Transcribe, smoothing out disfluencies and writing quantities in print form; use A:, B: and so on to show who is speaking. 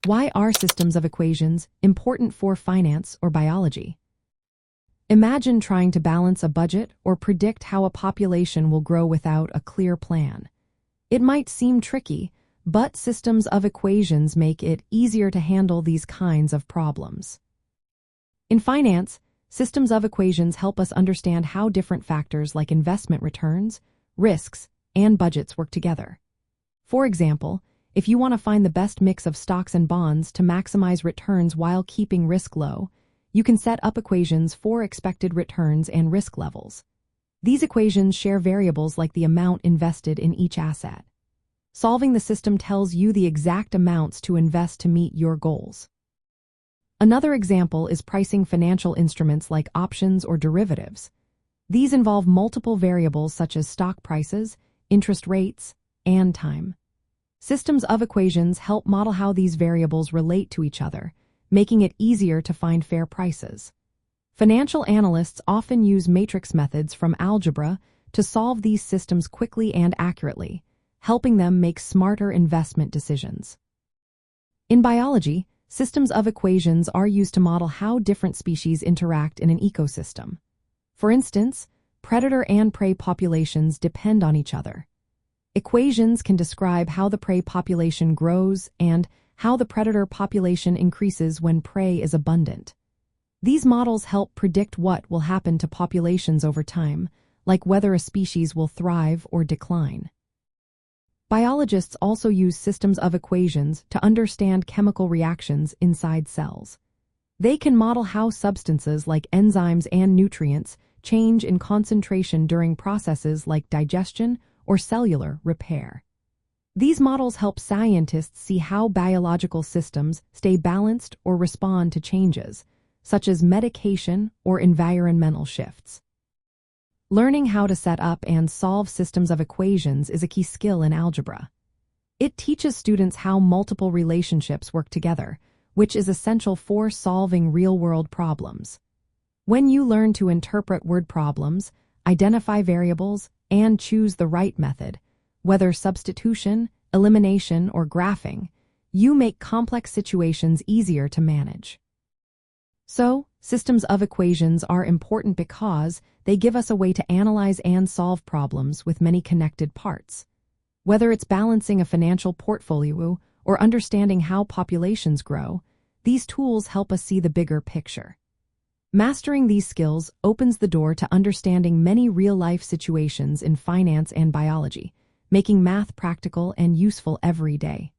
A: Why are systems of equations important for finance or biology? Imagine trying to balance a budget or predict how a population will grow without a clear plan. It might seem tricky, but systems of equations make it easier to handle these kinds of problems. In finance, systems of equations help us understand how different factors like investment returns, risks, and budgets work together. For example, if you want to find the best mix of stocks and bonds to maximize returns while keeping risk low, you can set up equations for expected returns and risk levels. These equations share variables like the amount invested in each asset. Solving the system tells you the exact amounts to invest to meet your goals. Another example is pricing financial instruments like options or derivatives. These involve multiple variables such as stock prices, interest rates, and time. Systems of equations help model how these variables relate to each other, making it easier to find fair prices. Financial analysts often use matrix methods from algebra to solve these systems quickly and accurately, helping them make smarter investment decisions. In biology, systems of equations are used to model how different species interact in an ecosystem. For instance, predator and prey populations depend on each other. Equations can describe how the prey population grows and how the predator population increases when prey is abundant. These models help predict what will happen to populations over time, like whether a species will thrive or decline. Biologists also use systems of equations to understand chemical reactions inside cells. They can model how substances like enzymes and nutrients change in concentration during processes like digestion or cellular repair. These models help scientists see how biological systems stay balanced or respond to changes, such as medication or environmental shifts. Learning how to set up and solve systems of equations is a key skill in algebra. It teaches students how multiple relationships work together, which is essential for solving real-world problems. When you learn to interpret word problems, identify variables, and choose the right method, whether substitution, elimination, or graphing, you make complex situations easier to manage. So, systems of equations are important because they give us a way to analyze and solve problems with many connected parts. Whether it's balancing a financial portfolio or understanding how populations grow, these tools help us see the bigger picture. Mastering these skills opens the door to understanding many real-life situations in finance and biology, making math practical and useful every day.